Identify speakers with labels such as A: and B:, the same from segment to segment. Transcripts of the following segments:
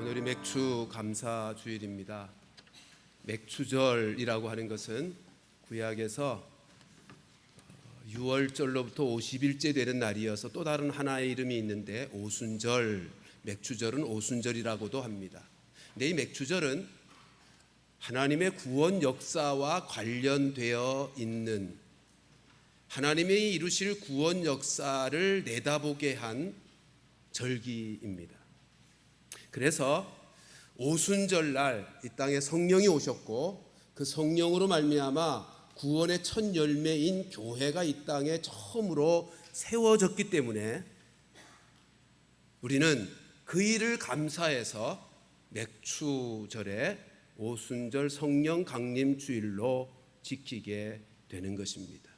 A: 오늘이 맥주 감사 주일입니다. 맥주절이라고 하는 것은 구약에서 6월절로부터 50일째 되는 날이어서 또 다른 하나의 이름이 있는데 오순절, 맥주절은 오순절이라고도 합니다. 근데 이 맥주절은 하나님의 구원 역사와 관련되어 있는, 하나님이 이루실 구원 역사를 내다보게 한 절기입니다. 그래서 오순절날 이 땅에 성령이 오셨고 그 성령으로 말미암아 구원의 첫 열매인 교회가 이 땅에 처음으로 세워졌기 때문에 우리는 그 일을 감사해서 맥주절에 오순절 성령 강림 주일로 지키게 되는 것입니다.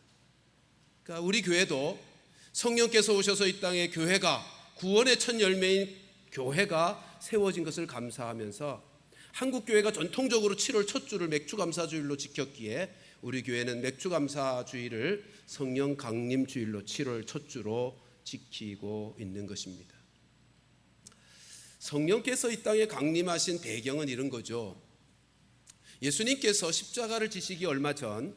A: 그러니까 우리 교회도 성령께서 오셔서 이 땅에 교회가 구원의 첫 열매인 교회가 세워진 것을 감사하면서 한국 교회가 전통적으로 7월 첫 주를 맥주 감사 주일로 지켰기에 우리 교회는 맥주 감사 주일을 성령 강림 주일로 7월 첫 주로 지키고 있는 것입니다. 성령께서 이 땅에 강림하신 배경은 이런 거죠. 예수님께서 십자가를 지시기 얼마 전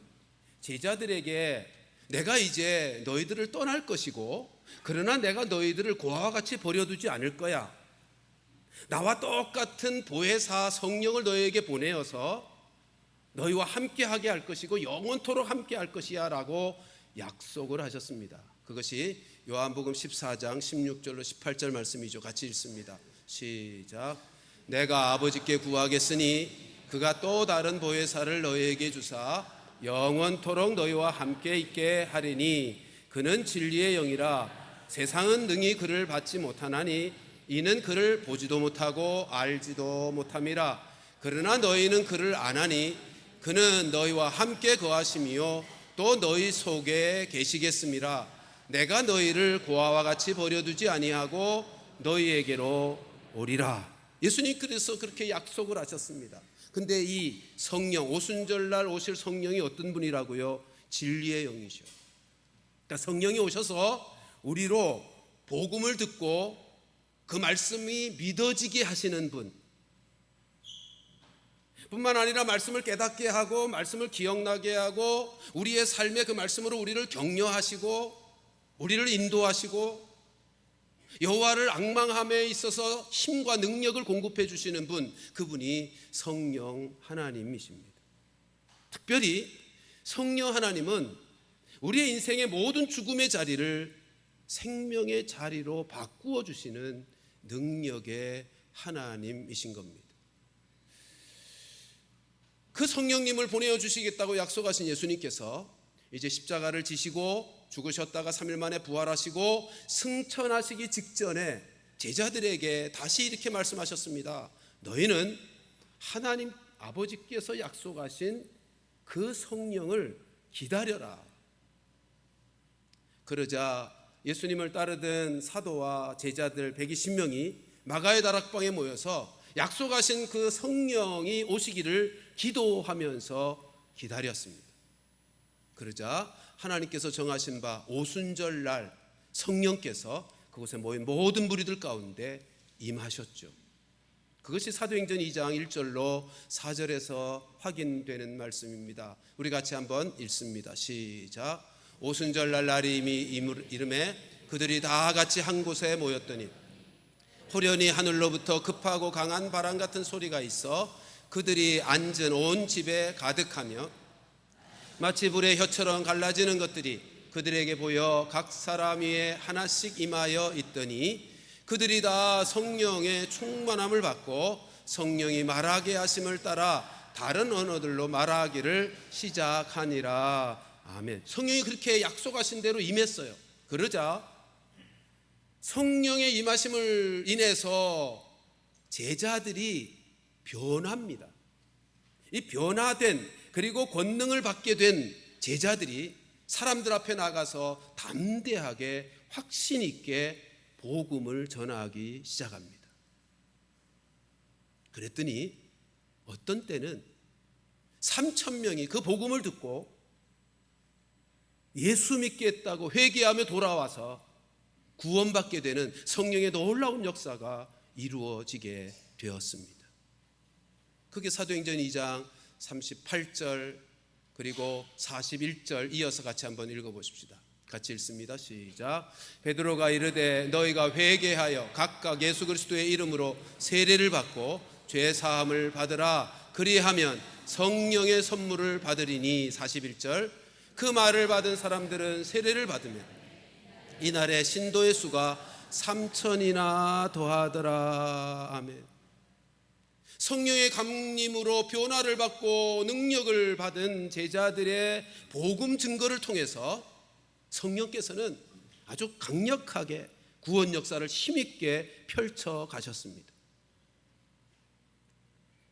A: 제자들에게 내가 이제 너희들을 떠날 것이고 그러나 내가 너희들을 고아와 같이 버려두지 않을 거야. 나와 똑같은 보혜사 성령을 너희에게 보내어서 너희와 함께하게 할 것이고 영원토록 함께할 것이야 라고 약속을 하셨습니다. 그것이 요한복음 14장 16절로 18절 말씀이죠. 같이 읽습니다. 시작. 내가 아버지께 구하겠으니 그가 또 다른 보혜사를 너희에게 주사 영원토록 너희와 함께 있게 하리니 그는 진리의 영이라 세상은 능히 그를 받지 못하나니 이는 그를 보지도 못하고 알지도 못함이라. 그러나 너희는 그를 아나니 그는 너희와 함께 거하심이요 또 너희 속에 계시겠음이라. 내가 너희를 고아와 같이 버려두지 아니하고 너희에게로 오리라. 예수님 그래서 그렇게 약속을 하셨습니다. 근데 이 성령, 오순절날 오실 성령이 어떤 분이라고요? 진리의 영이죠. 그러니까 성령이 오셔서 우리로 복음을 듣고 그 말씀이 믿어지게 하시는 분 뿐만 아니라 말씀을 깨닫게 하고 말씀을 기억나게 하고 우리의 삶에 그 말씀으로 우리를 격려하시고 우리를 인도하시고 여호와를 앙망함에 있어서 힘과 능력을 공급해 주시는 분, 그분이 성령 하나님이십니다. 특별히 성령 하나님은 우리의 인생의 모든 죽음의 자리를 생명의 자리로 바꾸어 주시는 능력의 하나님이신 겁니다. 그 성령님을 보내어 주시겠다고 약속하신 예수님께서 이제 십자가를 지시고 죽으셨다가 3일 만에 부활하시고 승천하시기 직전에 제자들에게 다시 이렇게 말씀하셨습니다. 너희는 하나님 아버지께서 약속하신 그 성령을 기다려라. 그러자 예수님을 따르던 사도와 제자들 120명이 마가의 다락방에 모여서 약속하신 그 성령이 오시기를 기도하면서 기다렸습니다. 그러자 하나님께서 정하신 바 오순절날 성령께서 그곳에 모인 모든 무리들 가운데 임하셨죠. 그것이 사도행전 2장 1절로 4절에서 확인되는 말씀입니다. 우리 같이 한번 읽습니다. 시작. 오순절날 날이 이미 이름에 그들이 다 같이 한 곳에 모였더니 호련히 하늘로부터 급하고 강한 바람 같은 소리가 있어 그들이 앉은 온 집에 가득하며 마치 불의 혀처럼 갈라지는 것들이 그들에게 보여 각 사람 위에 하나씩 임하여 있더니 그들이 다 성령의 충만함을 받고 성령이 말하게 하심을 따라 다른 언어들로 말하기를 시작하니라. 아멘. 성령이 그렇게 약속하신 대로 임했어요. 그러자 성령의 임하심을 인해서 제자들이 변합니다. 이 변화된 그리고 권능을 받게 된 제자들이 사람들 앞에 나가서 담대하게 확신 있게 복음을 전하기 시작합니다. 그랬더니 어떤 때는 3,000명이 그 복음을 듣고 예수 믿겠다고 회개하며 돌아와서 구원받게 되는 성령의 놀라운 역사가 이루어지게 되었습니다. 그게 사도행전 2장 38절 그리고 41절 이어서 같이 한번 읽어보십시다. 같이 읽습니다. 시작. 베드로가 이르되 너희가 회개하여 각각 예수 그리스도의 이름으로 세례를 받고 죄 사함을 받으라. 그리하면 성령의 선물을 받으리니. 41절. 그 말을 받은 사람들은 세례를 받으며 이날에 신도의 수가 3,000이나 더하더라. 아멘. 성령의 강림으로 변화를 받고 능력을 받은 제자들의 복음 증거를 통해서 성령께서는 아주 강력하게 구원 역사를 힘있게 펼쳐 가셨습니다.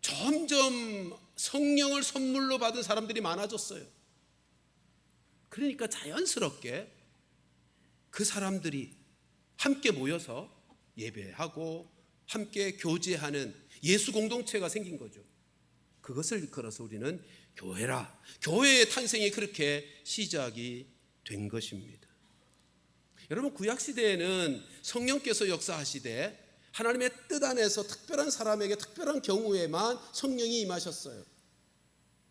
A: 점점 성령을 선물로 받은 사람들이 많아졌어요. 그러니까 자연스럽게 그 사람들이 함께 모여서 예배하고 함께 교제하는 예수 공동체가 생긴 거죠. 그것을 걸어서 우리는 교회라. 교회의 탄생이 그렇게 시작이 된 것입니다. 여러분, 구약시대에는 성령께서 역사하시되 하나님의 뜻 안에서 특별한 사람에게 특별한 경우에만 성령이 임하셨어요.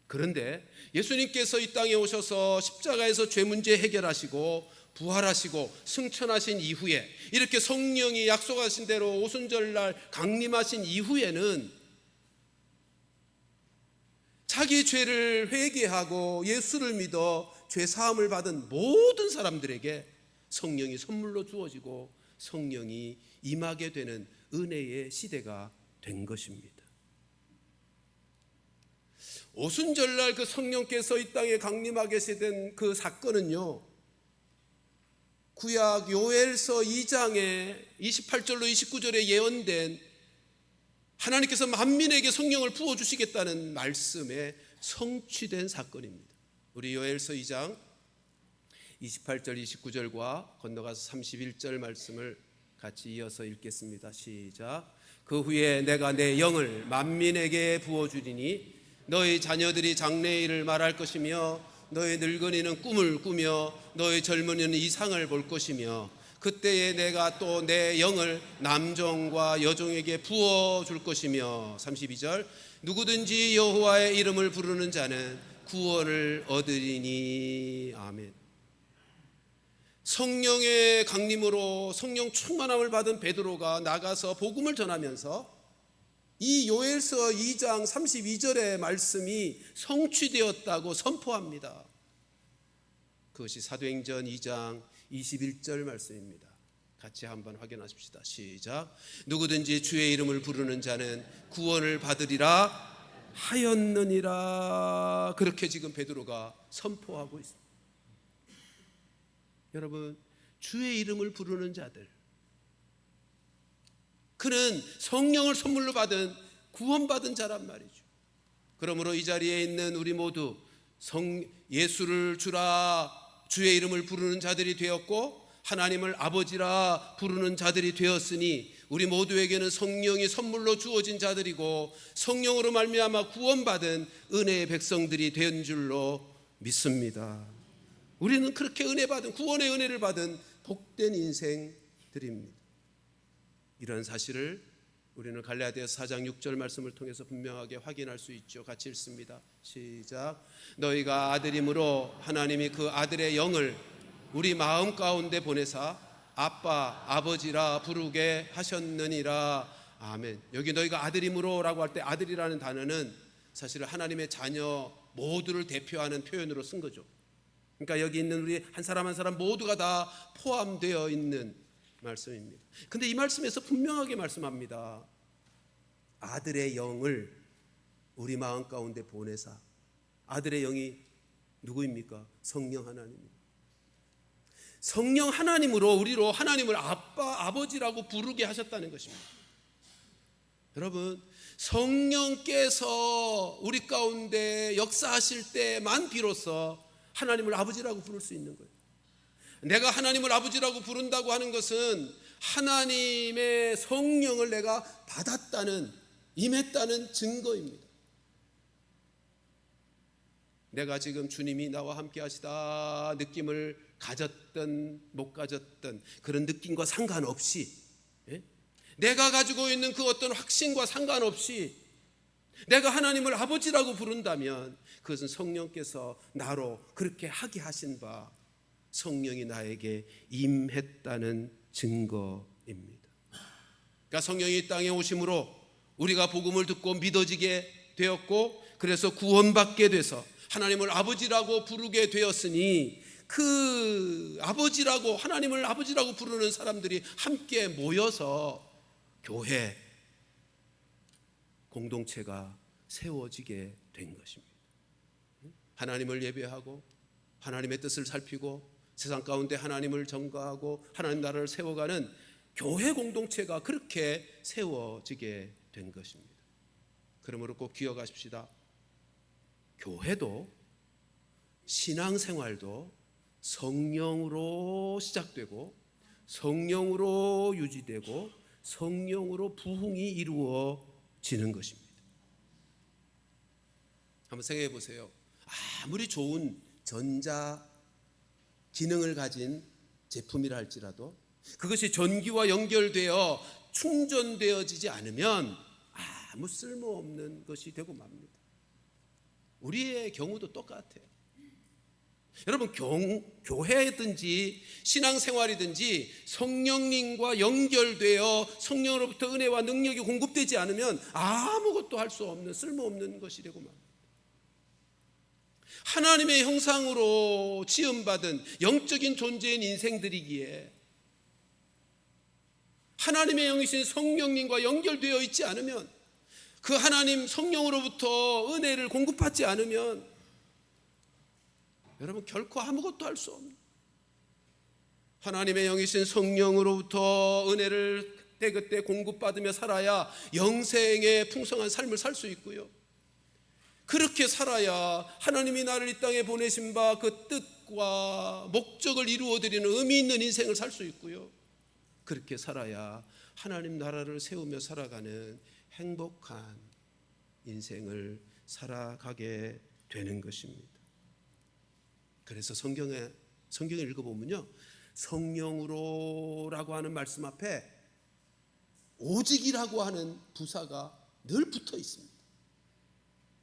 A: 그런데 예수님께서 이 땅에 오셔서 십자가에서 죄 문제 해결하시고 부활하시고 승천하신 이후에 이렇게 성령이 약속하신 대로 오순절날 강림하신 이후에는 자기 죄를 회개하고 예수를 믿어 죄 사함을 받은 모든 사람들에게 성령이 선물로 주어지고 성령이 임하게 되는 은혜의 시대가 된 것입니다. 오순절날 그 성령께서 이 땅에 강림하게 된 그 사건은요, 구약 요엘서 2장에 28절로 29절에 예언된 하나님께서 만민에게 성령을 부어주시겠다는 말씀에 성취된 사건입니다. 우리 요엘서 2장 28절 29절과 건너가서 31절 말씀을 같이 이어서 읽겠습니다. 시작. 그 후에 내가 내 영을 만민에게 부어주리니 너희 자녀들이 장래일을 말할 것이며 너희 늙은이는 꿈을 꾸며 너희 젊은이는 이상을 볼 것이며 그때에 내가 또 내 영을 남종과 여종에게 부어줄 것이며 32절 누구든지 여호와의 이름을 부르는 자는 구원을 얻으리니. 아멘. 성령의 강림으로 성령 충만함을 받은 베드로가 나가서 복음을 전하면서 이 요엘서 2장 32절의 말씀이 성취되었다고 선포합니다. 그것이 사도행전 2장 21절 말씀입니다. 같이 한번 확인하십시다. 시작. 누구든지 주의 이름을 부르는 자는 구원을 받으리라 하였느니라. 그렇게 지금 베드로가 선포하고 있습니다. 여러분, 주의 이름을 부르는 자들, 그는 성령을 선물로 받은 구원받은 자란 말이죠. 그러므로 이 자리에 있는 우리 모두 예수를 주라 주의 이름을 부르는 자들이 되었고 하나님을 아버지라 부르는 자들이 되었으니 우리 모두에게는 성령이 선물로 주어진 자들이고 성령으로 말미암아 구원받은 은혜의 백성들이 된 줄로 믿습니다. 우리는 그렇게 은혜 받은 구원의 은혜를 받은 복된 인생들입니다. 이런 사실을 우리는 갈라디아서 4장 6절 말씀을 통해서 분명하게 확인할 수 있죠. 같이 읽습니다. 시작. 너희가 아들임으로 하나님이 그 아들의 영을 우리 마음 가운데 보내사 아빠 아버지라 부르게 하셨느니라. 아멘. 여기 너희가 아들임으로 라고 할 때 아들이라는 단어는 사실 하나님의 자녀 모두를 대표하는 표현으로 쓴 거죠. 그러니까 여기 있는 우리 한 사람 한 사람 모두가 다 포함되어 있는 말씀입니다. 근데 이 말씀에서 분명하게 말씀합니다. 아들의 영을 우리 마음 가운데 보내사. 아들의 영이 누구입니까? 성령 하나님입니다. 성령 하나님으로 우리로 하나님을 아빠 아버지라고 부르게 하셨다는 것입니다. 여러분, 성령께서 우리 가운데 역사하실 때만 비로소 하나님을 아버지라고 부를 수 있는 거예요. 내가 하나님을 아버지라고 부른다고 하는 것은 하나님의 성령을 내가 받았다는, 임했다는 증거입니다. 내가 지금 주님이 나와 함께 하시다 느낌을 가졌든 못 가졌든 그런 느낌과 상관없이 내가 가지고 있는 그 어떤 확신과 상관없이 내가 하나님을 아버지라고 부른다면 그것은 성령께서 나로 그렇게 하게 하신 바 성령이 나에게 임했다는 증거입니다. 그러니까 성령이 이 땅에 오심으로 우리가 복음을 듣고 믿어지게 되었고, 그래서 구원받게 돼서 하나님을 아버지라고 부르게 되었으니, 그 아버지라고, 하나님을 아버지라고 부르는 사람들이 함께 모여서 교회 공동체가 세워지게 된 것입니다. 하나님을 예배하고 하나님의 뜻을 살피고 세상 가운데 하나님을 전가하고 하나님 나라를 세워가는 교회 공동체가 그렇게 세워지게 된 것입니다. 그러므로 꼭 기억하십시다. 교회도 신앙생활도 성령으로 시작되고 성령으로 유지되고 성령으로 부흥이 이루어지는 것입니다. 한번 생각해 보세요. 아무리 좋은 전자 기능을 가진 제품이라 할지라도 그것이 전기와 연결되어 충전되어지지 않으면 아무 쓸모없는 것이 되고 맙니다. 우리의 경우도 똑같아요. 여러분, 교회든지 신앙생활이든지 성령님과 연결되어 성령으로부터 은혜와 능력이 공급되지 않으면 아무것도 할 수 없는 쓸모없는 것이 되고 맙니다. 하나님의 형상으로 지음받은 영적인 존재인 인생들이기에 하나님의 영이신 성령님과 연결되어 있지 않으면, 그 하나님 성령으로부터 은혜를 공급받지 않으면 여러분 결코 아무것도 할 수 없는, 하나님의 영이신 성령으로부터 은혜를 때그때 공급받으며 살아야 영생의 풍성한 삶을 살 수 있고요, 그렇게 살아야 하나님이 나를 이 땅에 보내신 바 그 뜻과 목적을 이루어드리는 의미 있는 인생을 살 수 있고요, 그렇게 살아야 하나님 나라를 세우며 살아가는 행복한 인생을 살아가게 되는 것입니다. 그래서 성경을 읽어보면요, 성령으로라고 하는 말씀 앞에 오직이라고 하는 부사가 늘 붙어 있습니다.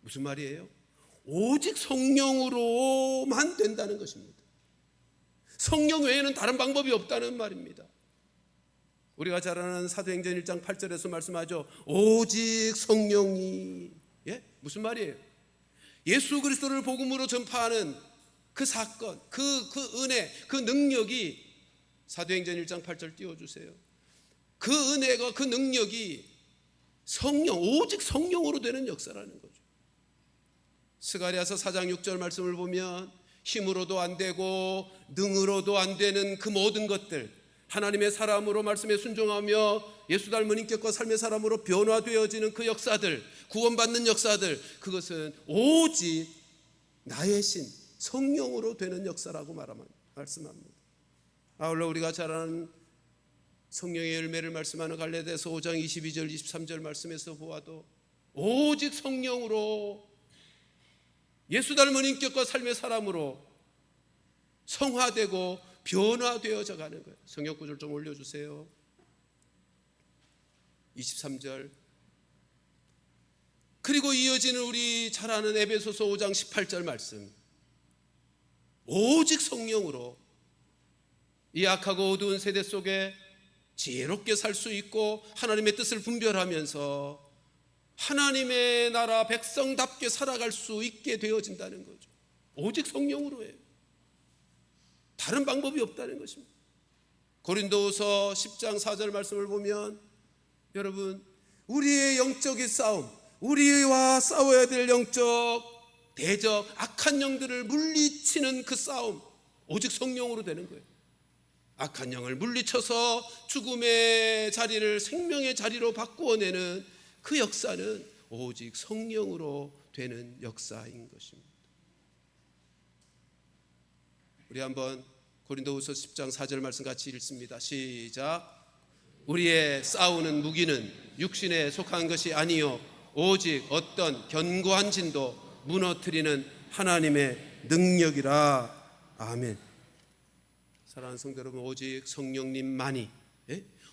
A: 무슨 말이에요? 오직 성령으로만 된다는 것입니다. 성령 외에는 다른 방법이 없다는 말입니다. 우리가 잘 아는 사도행전 1장 8절에서 말씀하죠. 오직 성령이, 무슨 말이에요? 예수 그리스도를 복음으로 전파하는 그 사건, 그 은혜, 그 능력이, 사도행전 1장 8절 띄워주세요. 그 은혜가, 그 능력이 성령, 오직 성령으로 되는 역사라는 거죠. 스가랴서 4장 6절 말씀을 보면 힘으로도 안 되고 능으로도 안 되는 그 모든 것들, 하나님의 사람으로 말씀에 순종하며 예수 닮은 인격과 삶의 사람으로 변화되어지는 그 역사들, 구원받는 역사들, 그것은 오직 나의 신 성령으로 되는 역사라고 말씀합니다. 아울러 우리가 잘 아는 성령의 열매를 말씀하는 갈라디아서 5장 22절 23절 말씀에서 보아도 오직 성령으로 예수 닮은 인격과 삶의 사람으로 성화되고 변화되어져 가는 거예요. 성경 구절 좀 올려주세요. 23절. 그리고 이어지는 우리 잘 아는 에베소서 5장 18절 말씀. 오직 성령으로 이 악하고 어두운 세대 속에 지혜롭게 살 수 있고 하나님의 뜻을 분별하면서 하나님의 나라 백성답게 살아갈 수 있게 되어진다는 거죠. 오직 성령으로 해요. 다른 방법이 없다는 것입니다. 고린도후서 10장 4절 말씀을 보면 여러분, 우리의 영적인 싸움, 우리와 싸워야 될 영적 대적 악한 영들을 물리치는 그 싸움, 오직 성령으로 되는 거예요. 악한 영을 물리쳐서 죽음의 자리를 생명의 자리로 바꾸어내는 그 역사는 오직 성령으로 되는 역사인 것입니다. 우리 한번 고린도후서 10장 4절 말씀 같이 읽습니다. 시작. 우리의 싸우는 무기는 육신에 속한 것이 아니요 오직 어떤 견고한 진도 무너뜨리는 하나님의 능력이라. 아멘. 사랑하는 성도 여러분, 오직 성령님만이,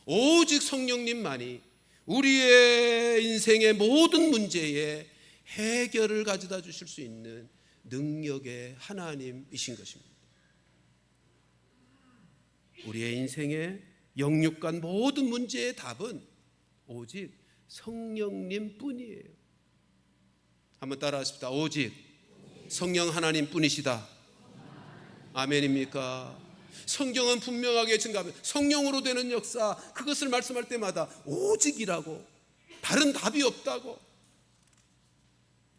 A: 오직 성령님만이 우리의 인생의 모든 문제에 해결을 가져다 주실 수 있는 능력의 하나님이신 것입니다. 우리의 인생의 영육간 모든 문제의 답은 오직 성령님 뿐이에요. 한번 따라하십시다. 오직 성령 하나님 뿐이시다. 아멘입니까? 성경은 분명하게 증가합니다. 성령으로 되는 역사, 그것을 말씀할 때마다 오직이라고, 다른 답이 없다고.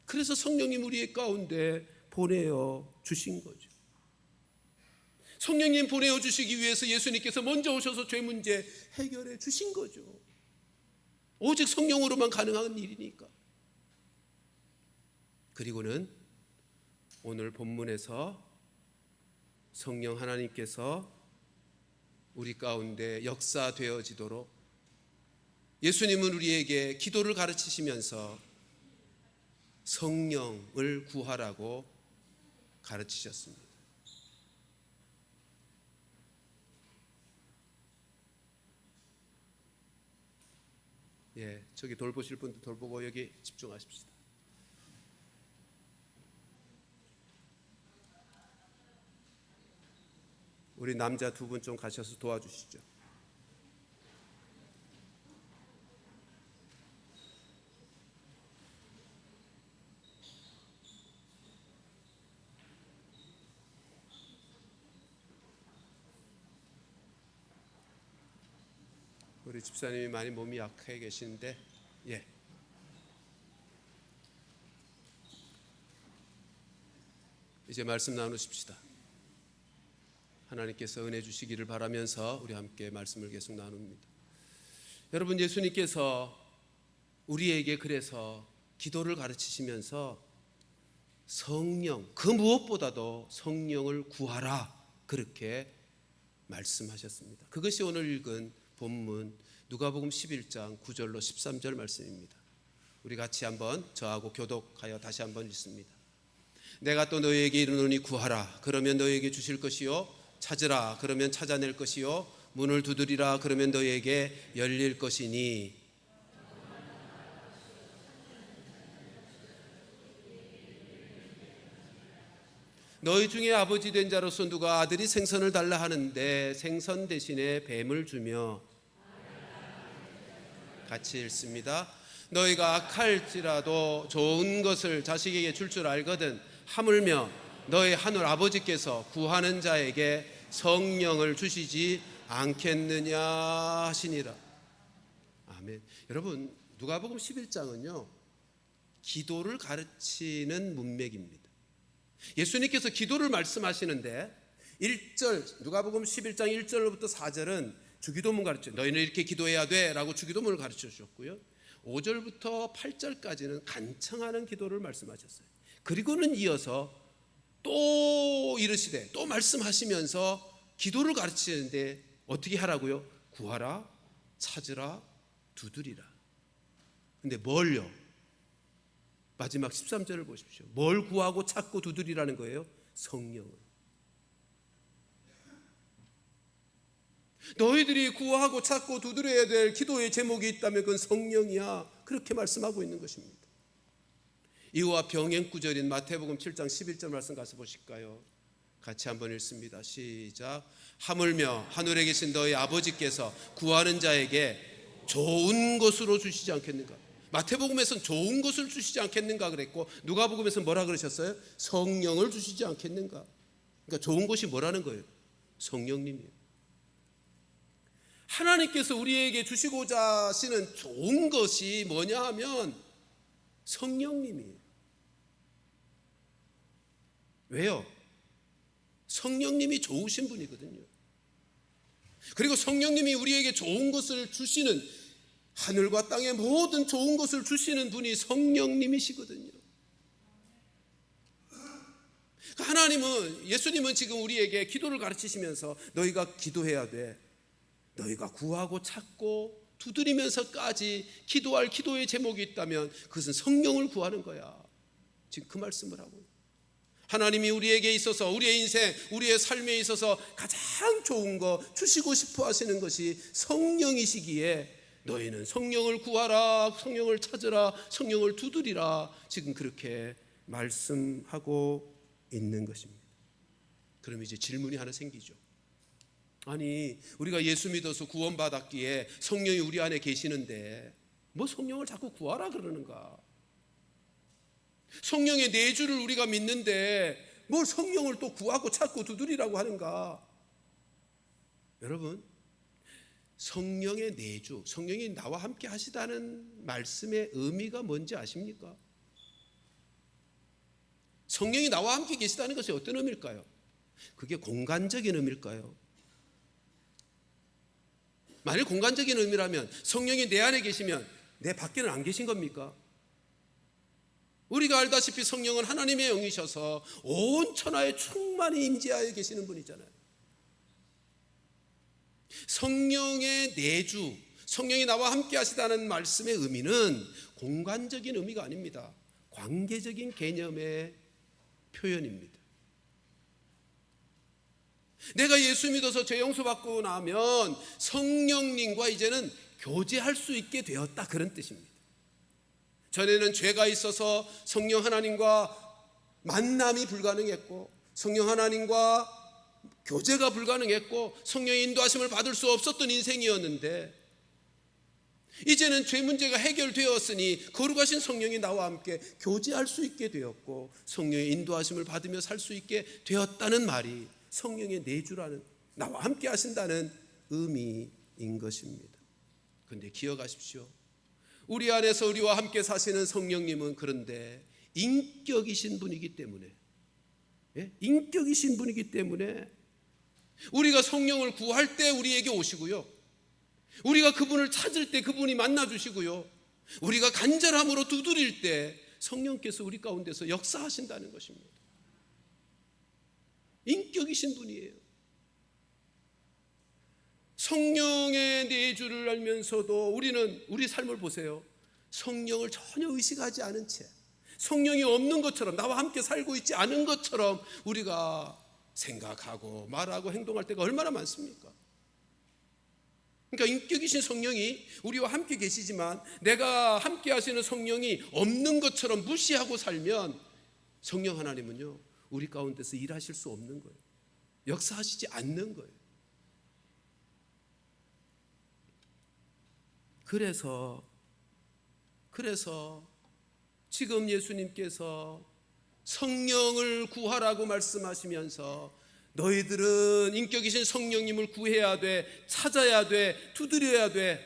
A: 그래서 성령님 우리 가운데 보내어 주신 거죠. 성령님 보내어 주시기 위해서 예수님께서 먼저 오셔서 죄 문제 해결해 주신 거죠. 오직 성령으로만 가능한 일이니까. 그리고는 오늘 본문에서 성령 하나님께서 우리 가운데 역사되어지도록 예수님은 우리에게 기도를 가르치시면서 성령을 구하라고 가르치셨습니다. 저기 돌보실 분들 돌보고 여기 집중하십시다. 우리 남자 두 분 좀 가셔서 도와주시죠. 우리 집사님이 많이 몸이 약해 계시는데, 이제 말씀 나누십시다. 하나님께서 은혜 주시기를 바라면서 우리 함께 말씀을 계속 나눕니다. 여러분, 예수님께서 우리에게 그래서 기도를 가르치시면서 성령, 그 무엇보다도 성령을 구하라, 그렇게 말씀하셨습니다. 그것이 오늘 읽은 본문 누가복음 11장 9절로 13절 말씀입니다. 우리 같이 한번 저하고 교독하여 다시 한번 읽습니다. 내가 또 너희에게 이르노니 구하라, 그러면 너희에게 주실 것이요, 찾으라, 그러면 찾아낼 것이요, 문을 두드리라, 그러면 너희에게 열릴 것이니. 너희 중에 아버지 된 자로서 누가 아들이 생선을 달라 하는데 생선 대신에 뱀을 주며, 같이 읽습니다. 너희가 악할지라도 좋은 것을 자식에게 줄 줄 알거든 하물며 너희 하늘 아버지께서 구하는 자에게 성령을 주시지 않겠느냐 하시니라. 아멘. 여러분, 누가복음 11장은요 기도를 가르치는 문맥입니다. 예수님께서 기도를 말씀하시는데 1절, 누가복음 11장 1절부터 4절은 주기도문 가르쳐요. 너희는 이렇게 기도해야 돼 라고 주기도문을 가르쳐 주셨고요, 5절부터 8절까지는 간청하는 기도를 말씀하셨어요. 그리고는 이어서 또 이르시되, 또 말씀하시면서 기도를 가르치는데 어떻게 하라고요? 구하라, 찾으라, 두드리라. 근데 뭘요? 마지막 13절을 보십시오. 뭘 구하고 찾고 두드리라는 거예요? 성령을. 너희들이 구하고 찾고 두드려야 될 기도의 제목이 있다면 그건 성령이야, 그렇게 말씀하고 있는 것입니다. 이와 병행 구절인 마태복음 7장 11절 말씀 가서 보실까요? 같이 한번 읽습니다. 시작. 하물며 하늘에 계신 너희 아버지께서 구하는 자에게 좋은 것으로 주시지 않겠는가. 마태복음에서는 좋은 것을 주시지 않겠는가 그랬고, 누가복음에서는 뭐라 그러셨어요? 성령을 주시지 않겠는가. 그러니까 좋은 것이 뭐라는 거예요? 성령님이에요. 하나님께서 우리에게 주시고자 하시는 좋은 것이 뭐냐 하면 성령님이에요. 왜요? 성령님이 좋으신 분이거든요. 그리고 성령님이 우리에게 좋은 것을 주시는, 하늘과 땅의 모든 좋은 것을 주시는 분이 성령님이시거든요. 하나님은, 예수님은 지금 우리에게 기도를 가르치시면서 너희가 기도해야 돼, 너희가 구하고 찾고 두드리면서까지 기도할 기도의 제목이 있다면 그것은 성령을 구하는 거야. 지금 그 말씀을 하고, 하나님이 우리에게 있어서, 우리의 인생, 우리의 삶에 있어서 가장 좋은 거 주시고 싶어 하시는 것이 성령이시기에 너희는 성령을 구하라, 성령을 찾으라, 성령을 두드리라, 지금 그렇게 말씀하고 있는 것입니다. 그럼 이제 질문이 하나 생기죠. 아니, 우리가 예수 믿어서 구원받았기에 성령이 우리 안에 계시는데 뭐 성령을 자꾸 구하라 그러는가? 성령의 내주를 우리가 믿는데 뭘 성령을 또 구하고 찾고 두드리라고 하는가? 여러분, 성령의 내주, 성령이 나와 함께 하시다는 말씀의 의미가 뭔지 아십니까? 성령이 나와 함께 계시다는 것이 어떤 의미일까요? 그게 공간적인 의미일까요? 만일 공간적인 의미라면 성령이 내 안에 계시면 내 밖에는 안 계신 겁니까? 우리가 알다시피 성령은 하나님의 영이셔서 온 천하에 충만히 임재하여 계시는 분이잖아요. 성령의 내주, 성령이 나와 함께 하시다는 말씀의 의미는 공간적인 의미가 아닙니다. 관계적인 개념의 표현입니다. 내가 예수 믿어서 죄 용서받고 나면 성령님과 이제는 교제할 수 있게 되었다, 그런 뜻입니다. 전에는 죄가 있어서 성령 하나님과 만남이 불가능했고 성령 하나님과 교제가 불가능했고 성령의 인도하심을 받을 수 없었던 인생이었는데, 이제는 죄 문제가 해결되었으니 거룩하신 성령이 나와 함께 교제할 수 있게 되었고 성령의 인도하심을 받으며 살 수 있게 되었다는 말이 성령의 내주라는, 나와 함께 하신다는 의미인 것입니다. 그런데 기억하십시오. 우리 안에서 우리와 함께 사시는 성령님은 그런데 인격이신 분이기 때문에, 인격이신 분이기 때문에 우리가 성령을 구할 때 우리에게 오시고요, 우리가 그분을 찾을 때 그분이 만나주시고요, 우리가 간절함으로 두드릴 때 성령께서 우리 가운데서 역사하신다는 것입니다. 인격이신 분이에요. 성령의 내주를 알면서도 우리는 우리 삶을 보세요. 성령을 전혀 의식하지 않은 채, 성령이 없는 것처럼, 나와 함께 살고 있지 않은 것처럼 우리가 생각하고 말하고 행동할 때가 얼마나 많습니까? 그러니까 인격이신 성령이 우리와 함께 계시지만 내가 함께 하시는 성령이 없는 것처럼 무시하고 살면 성령 하나님은요, 우리 가운데서 일하실 수 없는 거예요. 역사하시지 않는 거예요. 그래서 지금 예수님께서 성령을 구하라고 말씀하시면서 너희들은 인격이신 성령님을 구해야 돼, 찾아야 돼, 두드려야 돼,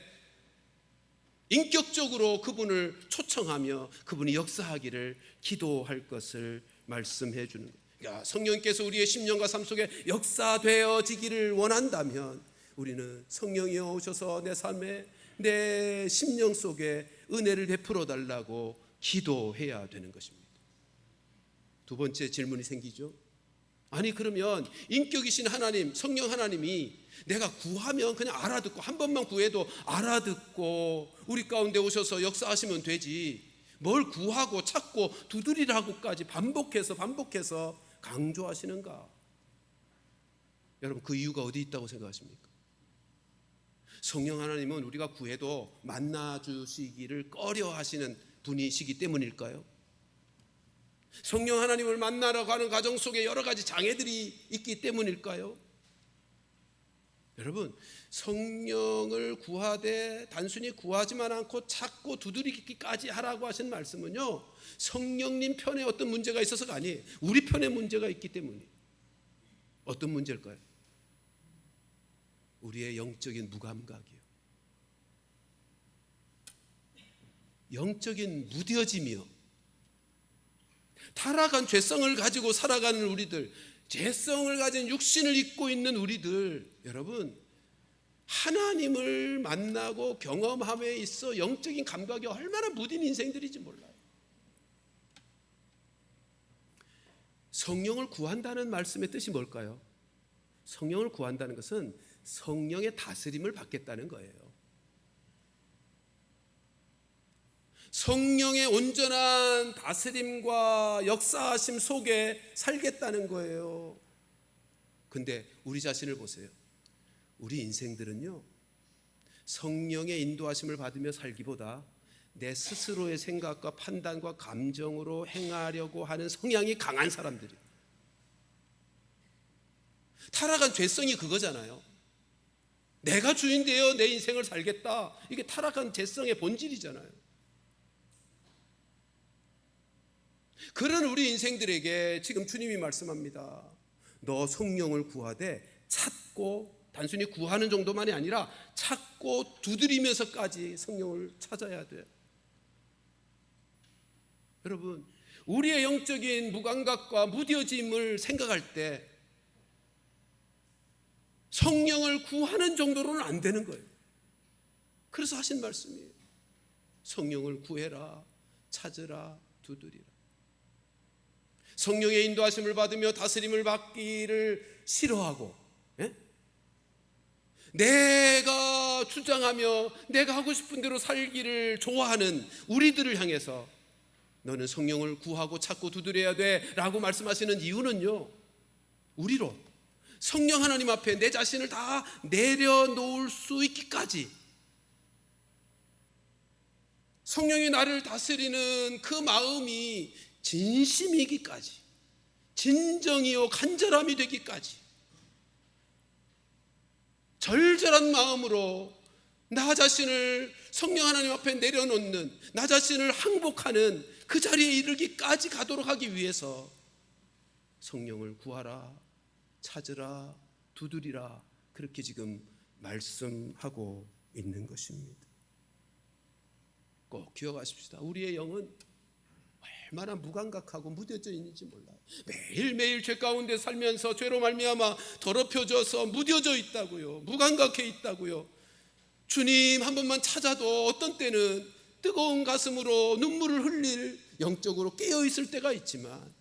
A: 인격적으로 그분을 초청하며 그분이 역사하기를 기도할 것을 말씀해 주는 거예요. 그러니까 성령께서 우리의 심령과 삶 속에 역사되어지기를 원한다면 우리는 성령이여 오셔서 내 삶에, 내 심령 속에 은혜를 베풀어 달라고 기도해야 되는 것입니다. 두 번째 질문이 생기죠. 아니, 그러면 인격이신 하나님, 성령 하나님이 내가 구하면 그냥 알아듣고, 한 번만 구해도 알아듣고 우리 가운데 오셔서 역사하시면 되지, 뭘 구하고 찾고 두드리라고까지 반복해서 강조하시는가? 여러분, 그 이유가 어디 있다고 생각하십니까? 성령 하나님은 우리가 구해도 만나주시기를 꺼려하시는 분이시기 때문일까요? 성령 하나님을 만나러 가는 과정 속에 여러 가지 장애들이 있기 때문일까요? 여러분, 성령을 구하되 단순히 구하지만 않고 찾고 두드리기까지 하라고 하신 말씀은요, 성령님 편에 어떤 문제가 있어서가 아니에요. 우리 편에 문제가 있기 때문이에요. 어떤 문제일까요? 우리의 영적인 무감각이요, 영적인 무뎌짐이요, 타락한 죄성을 가지고 살아가는 우리들, 죄성을 가진 육신을 입고 있는 우리들, 여러분, 하나님을 만나고 경험함에 있어 영적인 감각이 얼마나 무딘 인생들인지 몰라요. 성령을 구한다는 말씀의 뜻이 뭘까요? 성령을 구한다는 것은 성령의 다스림을 받겠다는 거예요. 성령의 온전한 다스림과 역사하심 속에 살겠다는 거예요. 근데 우리 자신을 보세요. 우리 인생들은요, 성령의 인도하심을 받으며 살기보다 내 스스로의 생각과 판단과 감정으로 행하려고 하는 성향이 강한 사람들이에요. 타락한 죄성이 그거잖아요. 내가 주인 되어 내 인생을 살겠다. 이게 타락한 죄성의 본질이잖아요. 그런 우리 인생들에게 지금 주님이 말씀합니다. 너 성령을 구하되 찾고, 단순히 구하는 정도만이 아니라 찾고 두드리면서까지 성령을 찾아야 돼. 여러분, 우리의 영적인 무감각과 무뎌짐을 생각할 때 성령을 구하는 정도로는 안 되는 거예요. 그래서 하신 말씀이에요. 성령을 구해라, 찾으라, 두드리라. 성령의 인도하심을 받으며 다스림을 받기를 싫어하고, 내가 주장하며 내가 하고 싶은 대로 살기를 좋아하는 우리들을 향해서 너는 성령을 구하고 찾고 두드려야 돼 라고 말씀하시는 이유는요, 우리로 성령 하나님 앞에 내 자신을 다 내려놓을 수 있기까지, 성령이 나를 다스리는 그 마음이 진심이기까지, 진정이요 간절함이 되기까지 절절한 마음으로 나 자신을 성령 하나님 앞에 내려놓는, 나 자신을 항복하는 그 자리에 이르기까지 가도록 하기 위해서 성령을 구하라, 찾으라, 두드리라, 그렇게 지금 말씀하고 있는 것입니다. 꼭 기억하십시다. 우리의 영은 얼마나 무감각하고 무뎌져 있는지 몰라요. 매일매일 죄 가운데 살면서 죄로 말미암아 더럽혀져서 무뎌져 있다고요. 무감각해 있다고요. 주님 한 번만 찾아도 어떤 때는 뜨거운 가슴으로 눈물을 흘릴, 영적으로 깨어 있을 때가 있지만,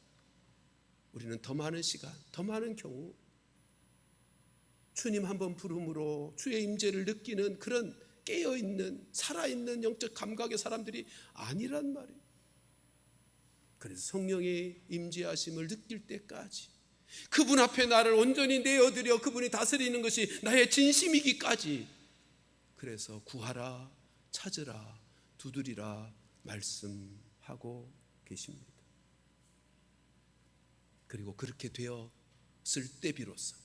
A: 우리는 더 많은 시간, 더 많은 경우 주님 한 번 부름으로 주의 임재를 느끼는 그런 깨어있는, 살아있는 영적 감각의 사람들이 아니란 말이에요. 그래서 성령의 임재하심을 느낄 때까지, 그분 앞에 나를 온전히 내어드려 그분이 다스리는 것이 나의 진심이기까지, 그래서 구하라, 찾으라, 두드리라 말씀하고 계십니다. 그리고 그렇게 되었을 때 비로소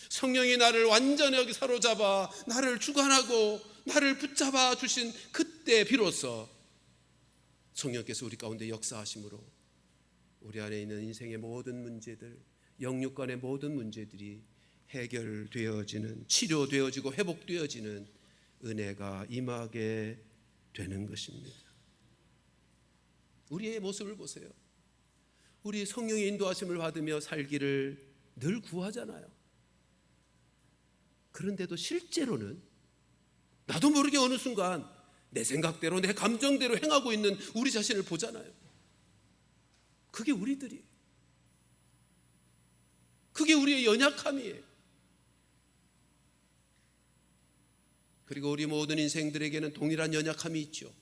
A: 성령이 나를 완전하게 사로잡아 나를 주관하고 나를 붙잡아 주신 그때 비로소 성령께서 우리 가운데 역사하심으로 우리 안에 있는 인생의 모든 문제들, 영육간의 모든 문제들이 해결되어지는, 치료되어지고 회복되어지는 은혜가 임하게 되는 것입니다. 우리의 모습을 보세요. 우리 성령의 인도하심을 받으며 살기를 늘 구하잖아요. 그런데도 실제로는 나도 모르게 어느 순간 내 생각대로, 내 감정대로 행하고 있는 우리 자신을 보잖아요. 그게 우리들이에요. 그게 우리의 연약함이에요. 그리고 우리 모든 인생들에게는 동일한 연약함이 있죠.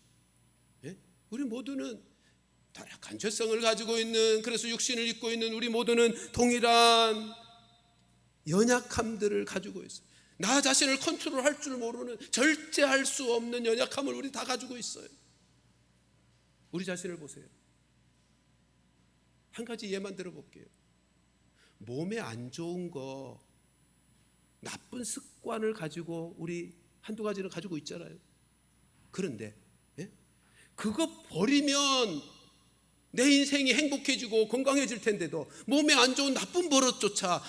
A: 우리 모두는 타락한 죄성을 가지고 있는, 그래서 육신을 입고 있는 우리 모두는 동일한 연약함들을 가지고 있어요. 나 자신을 컨트롤할 줄 모르는, 절제할 수 없는 연약함을 우리 다 가지고 있어요. 우리 자신을 보세요. 한 가지 예만 들어볼게요. 몸에 안 좋은 거, 나쁜 습관을 가지고 우리 한두 가지를 가지고 있잖아요. 그런데 그거 버리면 내 인생이 행복해지고 건강해질 텐데도 몸에 안 좋은 나쁜 버릇조차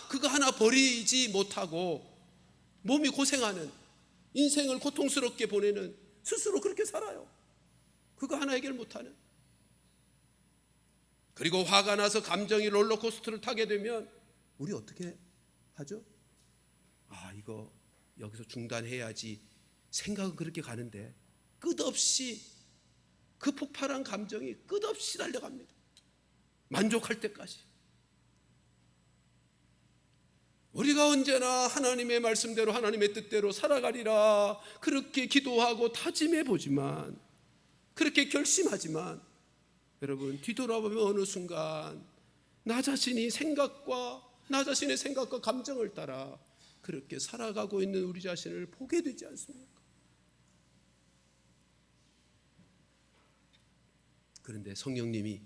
A: 그거 하나 버리지 못하고 몸이 고생하는, 인생을 고통스럽게 보내는, 스스로 그렇게 살아요. 그거 하나 해결 못하는. 그리고 화가 나서 감정이 롤러코스터를 타게 되면 우리 어떻게 하죠? 이거 여기서 중단해야지 생각은 그렇게 가는데 끝없이 그 폭발한 감정이 끝없이 달려갑니다. 만족할 때까지. 우리가 언제나 하나님의 말씀대로, 하나님의 뜻대로 살아가리라 그렇게 기도하고 다짐해 보지만 그렇게 결심하지만 여러분, 뒤돌아보면 어느 순간 나 자신의 생각과 감정을 따라 그렇게 살아가고 있는 우리 자신을 보게 되지 않습니까? 그런데 성령님이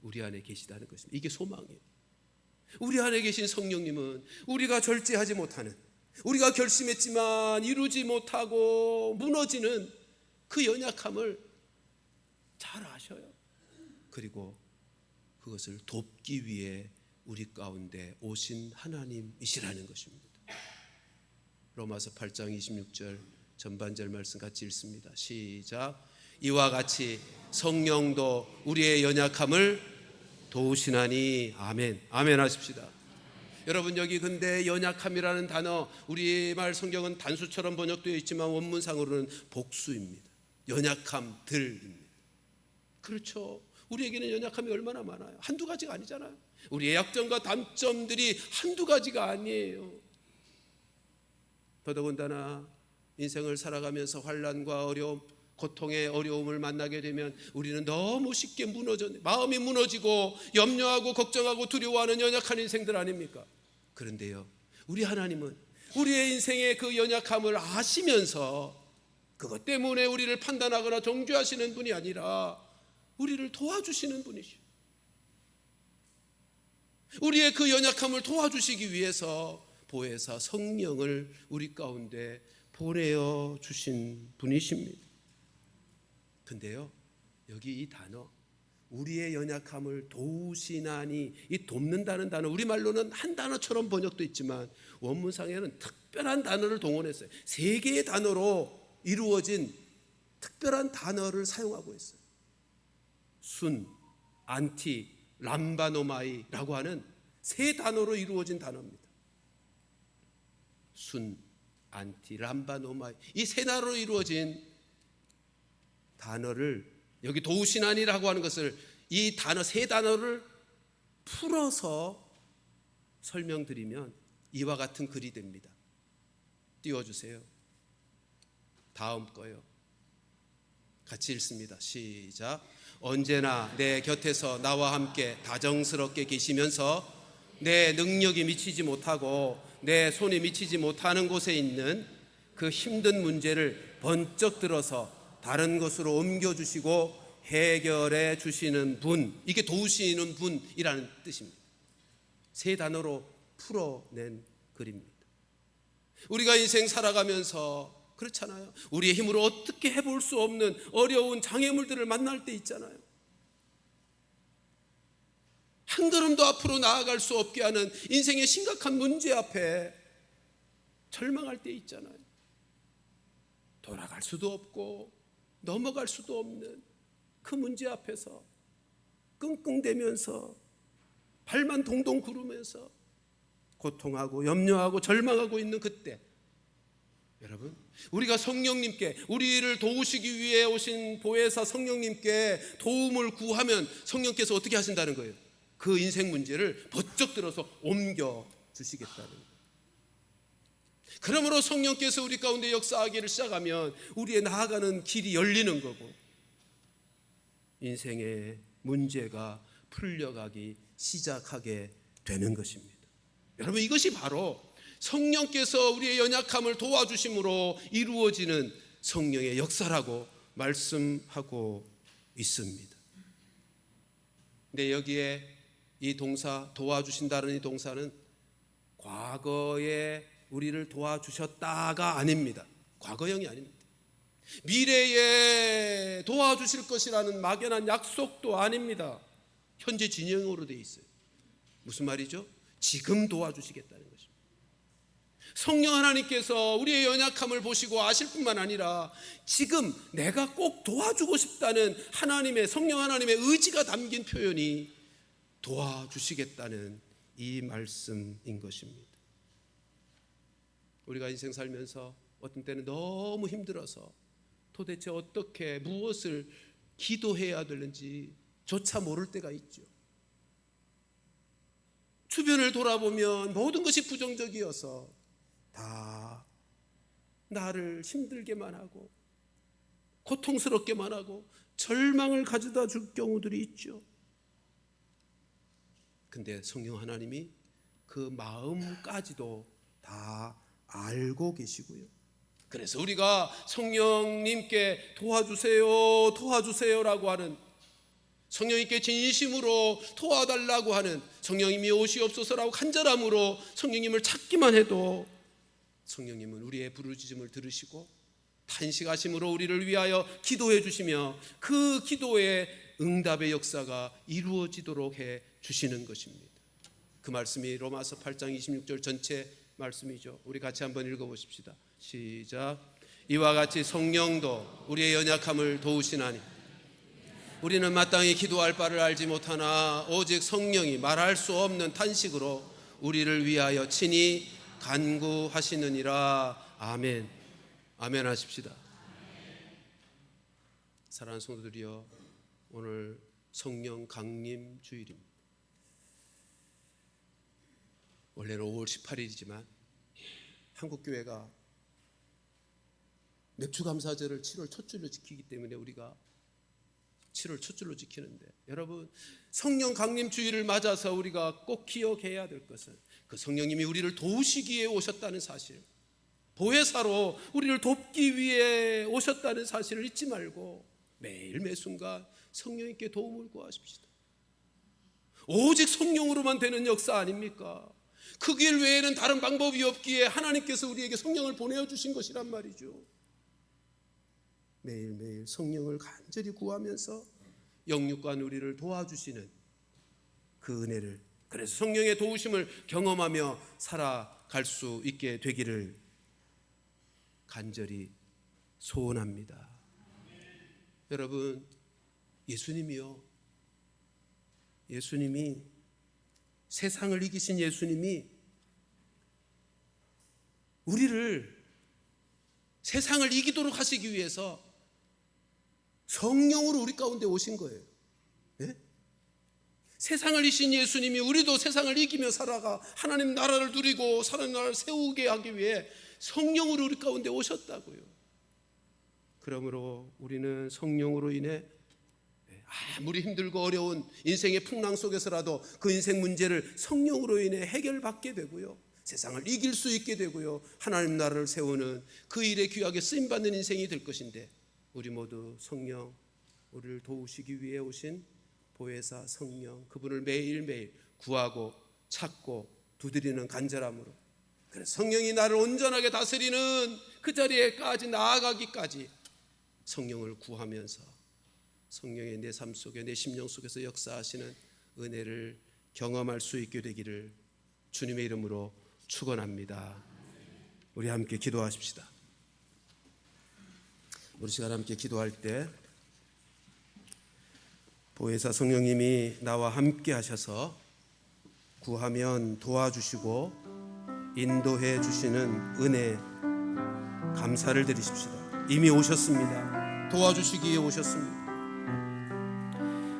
A: 우리 안에 계시다는 것입니다. 이게 소망이에요. 우리 안에 계신 성령님은 우리가 절제하지 못하는, 우리가 결심했지만 이루지 못하고 무너지는 그 연약함을 잘 아셔요. 그리고 그것을 돕기 위해 우리 가운데 오신 하나님이시라는 것입니다. 로마서 8장 26절 전반절 말씀 같이 읽습니다. 시작. 이와 같이 성령도 우리의 연약함을 도우시나니. 아멘. 아멘 하십시다. 여러분, 여기 근데 연약함이라는 단어, 우리말 성경은 단수처럼 번역되어 있지만 원문상으로는 복수입니다. 연약함들입니다. 그렇죠. 우리에게는 연약함이 얼마나 많아요. 한두 가지가 아니잖아요. 우리의 약점과 단점들이 한두 가지가 아니에요. 더더군다나 인생을 살아가면서 환난과 어려움, 고통의 어려움을 만나게 되면 우리는 너무 쉽게 마음이 무너지고 염려하고 걱정하고 두려워하는 연약한 인생들 아닙니까? 그런데요, 우리 하나님은 우리의 인생의 그 연약함을 아시면서 그것 때문에 우리를 판단하거나 정죄하시는 분이 아니라 우리를 도와주시는 분이시오. 우리의 그 연약함을 도와주시기 위해서 보혜사 성령을 우리 가운데 보내어 주신 분이십니다. 근데요, 여기 이 단어, 우리의 연약함을 도우시나니, 이 돕는다는 단어, 우리말로는 한 단어처럼 번역도 있지만 원문상에는 특별한 단어를 동원했어요. 3개의 단어로 이루어진 특별한 단어를 사용하고 있어요. 순, 안티, 람바노마이라고 하는 3 단어로 이루어진 단어입니다. 순, 안티, 람바노마이, 이 3 단어로 이루어진 단어를, 여기 도우시나니라고 하는 것을, 이 단어 3 단어를 풀어서 설명드리면 이와 같은 글이 됩니다. 띄워주세요. 다음 거요. 같이 읽습니다. 시작. 언제나 내 곁에서 나와 함께 다정스럽게 계시면서 내 능력이 미치지 못하고 내 손이 미치지 못하는 곳에 있는 그 힘든 문제를 번쩍 들어서 다른 곳으로 옮겨주시고 해결해 주시는 분, 이게 도우시는 분이라는 뜻입니다. 3 단어로 풀어낸 글입니다. 우리가 인생 살아가면서 그렇잖아요. 우리의 힘으로 어떻게 해볼 수 없는 어려운 장애물들을 만날 때 있잖아요. 한 걸음도 앞으로 나아갈 수 없게 하는 인생의 심각한 문제 앞에 절망할 때 있잖아요. 돌아갈 수도 없고 넘어갈 수도 없는 그 문제 앞에서 끙끙대면서 발만 동동 구르면서 고통하고 염려하고 절망하고 있는 그때, 여러분, 우리가 성령님께, 우리를 도우시기 위해 오신 보혜사 성령님께 도움을 구하면 성령께서 어떻게 하신다는 거예요? 그 인생 문제를 번쩍 들어서 옮겨 주시겠다는 거예요. 그러므로 성령께서 우리 가운데 역사하기를 시작하면 우리의 나아가는 길이 열리는 거고 인생의 문제가 풀려가기 시작하게 되는 것입니다. 여러분, 이것이 바로 성령께서 우리의 연약함을 도와주심으로 이루어지는 성령의 역사라고 말씀하고 있습니다. 근데 여기에 이 동사, 도와주신다는 이 동사는 과거에 우리를 도와주셨다가 아닙니다. 과거형이 아닙니다. 미래에 도와주실 것이라는 막연한 약속도 아닙니다. 현재 진행으로 되어 있어요. 무슨 말이죠? 지금 도와주시겠다는 것입니다. 성령 하나님께서 우리의 연약함을 보시고 아실 뿐만 아니라 지금 내가 꼭 도와주고 싶다는 하나님의, 성령 하나님의 의지가 담긴 표현이 도와주시겠다는 이 말씀인 것입니다. 우리가 인생 살면서 어떤 때는 너무 힘들어서 도대체 어떻게 무엇을 기도해야 되는지 조차 모를 때가 있죠. 주변을 돌아보면 모든 것이 부정적이어서 다 나를 힘들게만 하고 고통스럽게만 하고 절망을 가져다 줄 경우들이 있죠. 근데 성령 하나님이 그 마음까지도 다 알고 계시고요. 그래서 우리가 성령님께 도와주세요라고 하는, 성령님께 진심으로 도와달라고 하는, 성령님이 오시옵소서라고 간절함으로 성령님을 찾기만 해도 성령님은 우리의 부르짖음을 들으시고 탄식하심으로 우리를 위하여 기도해 주시며 그 기도의 응답의 역사가 이루어지도록 해 주시는 것입니다. 그 말씀이 로마서 8장 26절 전체 말씀이죠. 우리 같이 한번 읽어보십시다. 시작. 이와 같이 성령도 우리의 연약함을 도우시나니 우리는 마땅히 기도할 바를 알지 못하나 오직 성령이 말할 수 없는 탄식으로 우리를 위하여 친히 간구하시느니라. 아멘. 아멘 하십시다. 사랑하는 성도들이여, 오늘 성령 강림 주일입니다. 원래는 5월 18일이지만 한국교회가 맥주감사절을 7월 첫 줄로 지키기 때문에 우리가 7월 첫 줄로 지키는데, 여러분 성령 강림 주일을 맞아서 우리가 꼭 기억해야 될 것은 그 성령님이 우리를 도우시기에 오셨다는 사실, 보혜사로 우리를 돕기 위해 오셨다는 사실을 잊지 말고 매일 매순간 성령님께 도움을 구하십시다. 오직 성령으로만 되는 역사 아닙니까? 그 길 외에는 다른 방법이 없기에 하나님께서 우리에게 성령을 보내주신 것이란 말이죠. 매일매일 성령을 간절히 구하면서 영육간 우리를 도와주시는 그 은혜를, 그래서 성령의 도우심을 경험하며 살아갈 수 있게 되기를 간절히 소원합니다. 여러분, 예수님이 세상을 이기신 예수님이 우리를 세상을 이기도록 하시기 위해서 성령으로 우리 가운데 오신 거예요. 네? 세상을 이기신 예수님이 우리도 세상을 이기며 살아가 하나님 나라를 누리고 하나님 나라를 세우게 하기 위해 성령으로 우리 가운데 오셨다고요. 그러므로 우리는 성령으로 인해 아무리 힘들고 어려운 인생의 풍랑 속에서라도 그 인생 문제를 성령으로 인해 해결받게 되고요, 세상을 이길 수 있게 되고요, 하나님 나라를 세우는 그 일에 귀하게 쓰임받는 인생이 될 것인데, 우리 모두 성령, 우리를 도우시기 위해 오신 보혜사 성령, 그분을 매일매일 구하고 찾고 두드리는 간절함으로, 그래서 성령이 나를 온전하게 다스리는 그 자리에까지 나아가기까지 성령을 구하면서 성령의 내 삶 속에, 내 심령 속에서 역사하시는 은혜를 경험할 수 있게 되기를 주님의 이름으로 축원합니다. 우리 함께 기도하십시다. 우리 시간 함께 기도할 때 보혜사 성령님이 나와 함께 하셔서 구하면 도와주시고 인도해 주시는 은혜 감사를 드리십시다. 이미 오셨습니다. 도와주시기에 오셨습니다.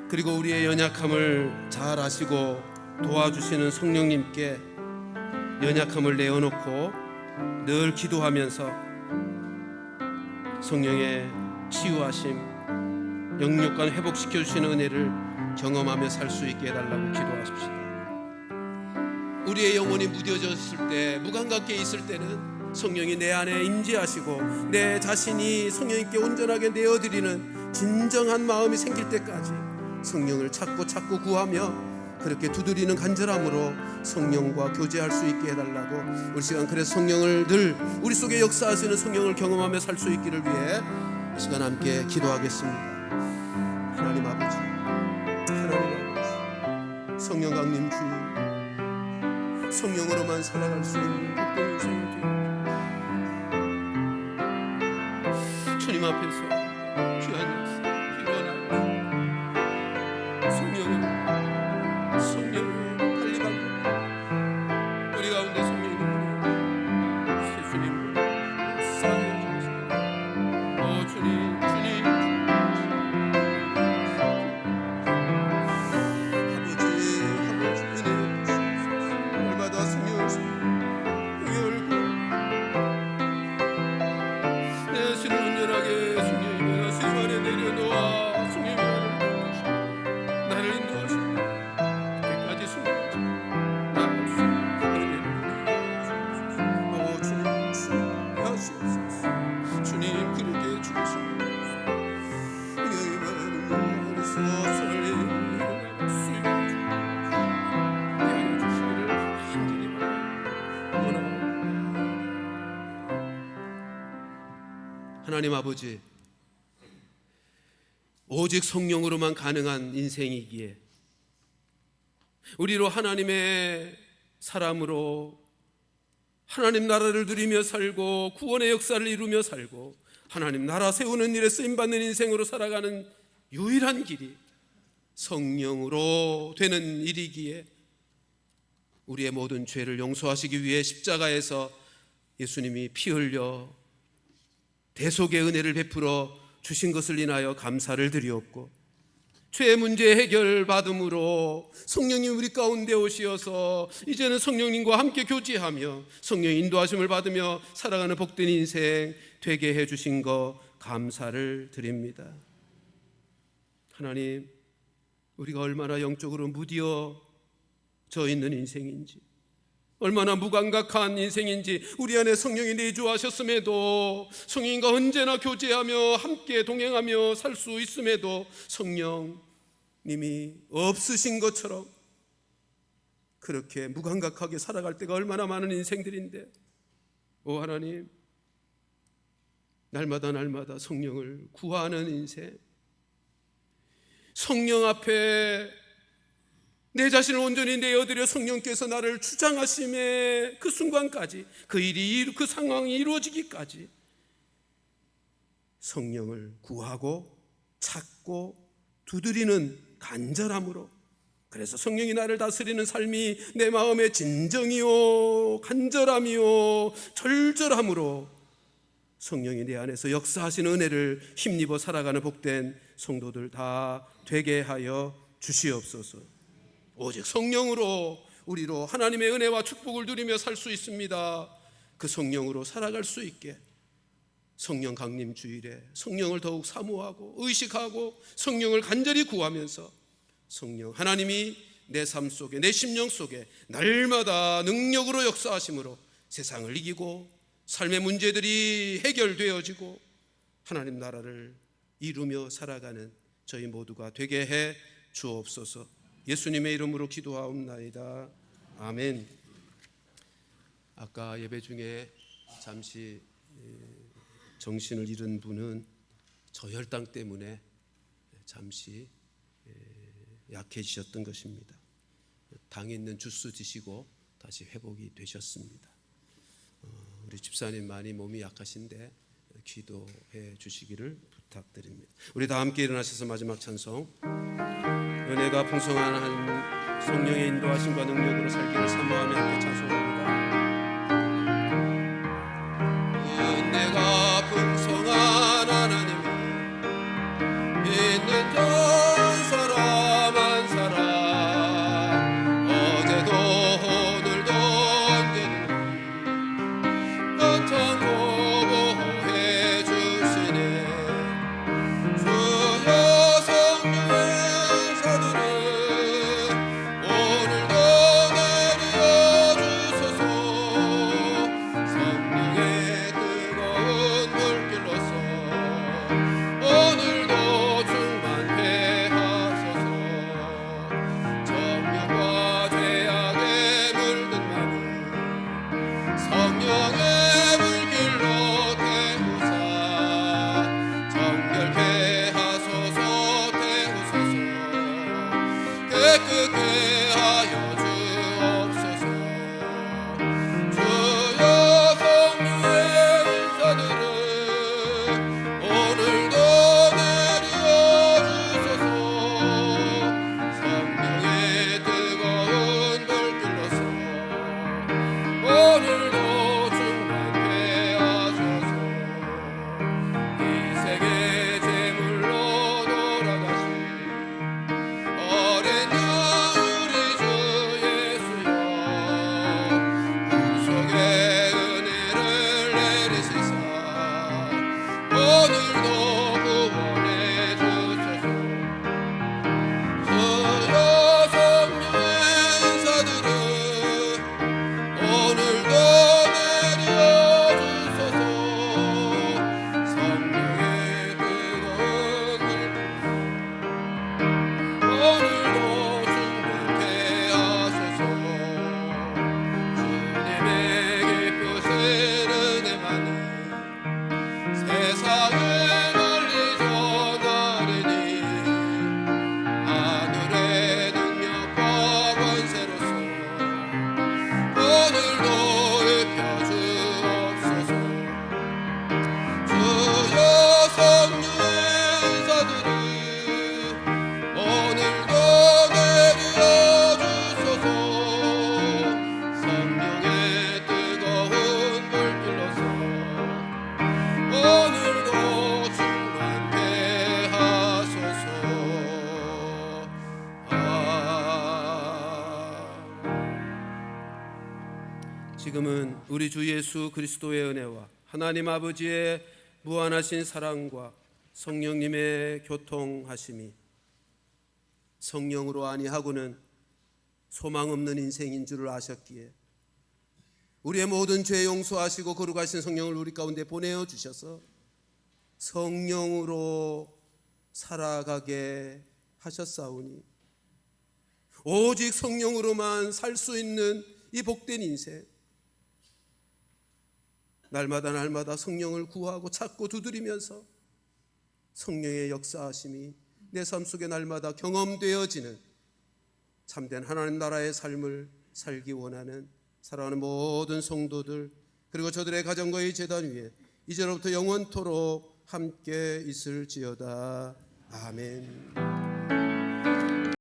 A: 그리고 우리의 연약함을 잘 아시고 도와주시는 성령님께 연약함을 내어놓고 늘 기도하면서 성령의 치유하심, 영육간 회복시켜 주시는 은혜를 경험하며 살 수 있게 해달라고 기도하십시다. 우리의 영혼이 무뎌졌을 때, 무감각해 있을 때는 성령이 내 안에 임재하시고 내 자신이 성령님께 온전하게 내어드리는 진정한 마음이 생길 때까지 성령을 찾고 구하며 그렇게 두드리는 간절함으로 성령과 교제할 수 있게 해달라고, 우리 시간 그래서 성령을 늘 우리 속에 역사하시는 성령을 경험하며 살 수 있기를 위해 이 시간 함께 기도하겠습니다. 하나님 아버지, 성령 강림 주일, 성령으로만 살아갈 수 있는 복된 인생이 되옵소서. 주님 앞에서 귀한 역사, 성령의 관리 방법, 우리 가운데 성령이 예수님을 싸게 해주옵소서. 주님 아버지 은혜 주옵소서. 날마다 성령을 열고 내 신을 온전하게 성령이 변하시 하나님 아버지, 오직 성령으로만 가능한 인생이기에 우리로 하나님의 사람으로 하나님 나라를 누리며 살고 구원의 역사를 이루며 살고 하나님 나라 세우는 일에 쓰임받는 인생으로 살아가는 유일한 길이 성령으로 되는 일이기에 우리의 모든 죄를 용서하시기 위해 십자가에서 예수님이 피 흘려 대속의 은혜를 베풀어 주신 것을 인하여 감사를 드리옵고, 죄의 문제 해결받음으로 성령님 우리 가운데 오시어서 이제는 성령님과 함께 교제하며 성령의 인도하심을 받으며 살아가는 복된 인생 되게 해주신 거 감사를 드립니다. 하나님, 우리가 얼마나 영적으로 무디어져 있는 인생인지, 얼마나 무감각한 인생인지, 우리 안에 성령이 내주하셨음에도 성령과 언제나 교제하며 함께 동행하며 살 수 있음에도 성령님이 없으신 것처럼 그렇게 무감각하게 살아갈 때가 얼마나 많은 인생들인데, 오 하나님, 날마다 성령을 구하는 인생, 성령 앞에 내 자신을 온전히 내어드려 성령께서 나를 주장하심의 그 순간까지, 그 상황이 이루어지기까지 성령을 구하고 찾고 두드리는 간절함으로, 그래서 성령이 나를 다스리는 삶이 내 마음의 진정이요 간절함이요 절절함으로 성령이 내 안에서 역사하시는 은혜를 힘입어 살아가는 복된 성도들 다 되게 하여 주시옵소서. 오직 성령으로 우리로 하나님의 은혜와 축복을 누리며 살 수 있습니다. 그 성령으로 살아갈 수 있게 성령 강림 주일에 성령을 더욱 사모하고 의식하고 성령을 간절히 구하면서 성령 하나님이 내 삶 속에, 내 심령 속에 날마다 능력으로 역사하심으로 세상을 이기고 삶의 문제들이 해결되어지고 하나님 나라를 이루며 살아가는 저희 모두가 되게 해 주옵소서. 예수님의 이름으로 기도하옵나이다. 아멘. 아까 예배 중에 잠시 정신을 잃은 분은 저혈당 때문에 잠시 약해지셨던 것입니다. 당 있는 주스 드시고 다시 회복이 되셨습니다. 우리 집사님 많이 몸이 약하신데 기도해 주시기를 부탁드립니다. 우리 다 함께 일어나셔서 마지막 찬송, 은혜가 풍성한 한 성령의 인도하심과 능력으로 살기를 사모하며 함께 찬송합니다. 은혜가 풍성한 하나님 믿는 전 사람 한 사람, 어제도 오늘도 언제도 거창고 보호해 주시네. 주여 성령의 사들은 오늘도 내려 주소서. 지금은 우리 주 예수 그리스도의 은혜와 하나님 아버지의 무한하신 사랑과 성령님의 교통하심이 성령으로 아니하고는 소망 없는 인생인 줄을 아셨기에 우리의 모든 죄 용서하시고 거룩하신 성령을 우리 가운데 보내어 주셔서 성령으로 살아가게 하셨사오니 오직 성령으로만 살 수 있는 이 복된 인생, 날마다 성령을 구하고 찾고 두드리면서 성령의 역사하심이 내 삶 속에 날마다 경험되어지는 참된 하나님 나라의 삶을 살기 원하는 사랑하는 모든 성도들, 그리고 저들의 가정과의 제단 위에 이제로부터 영원토록 함께 있을지어다. 아멘.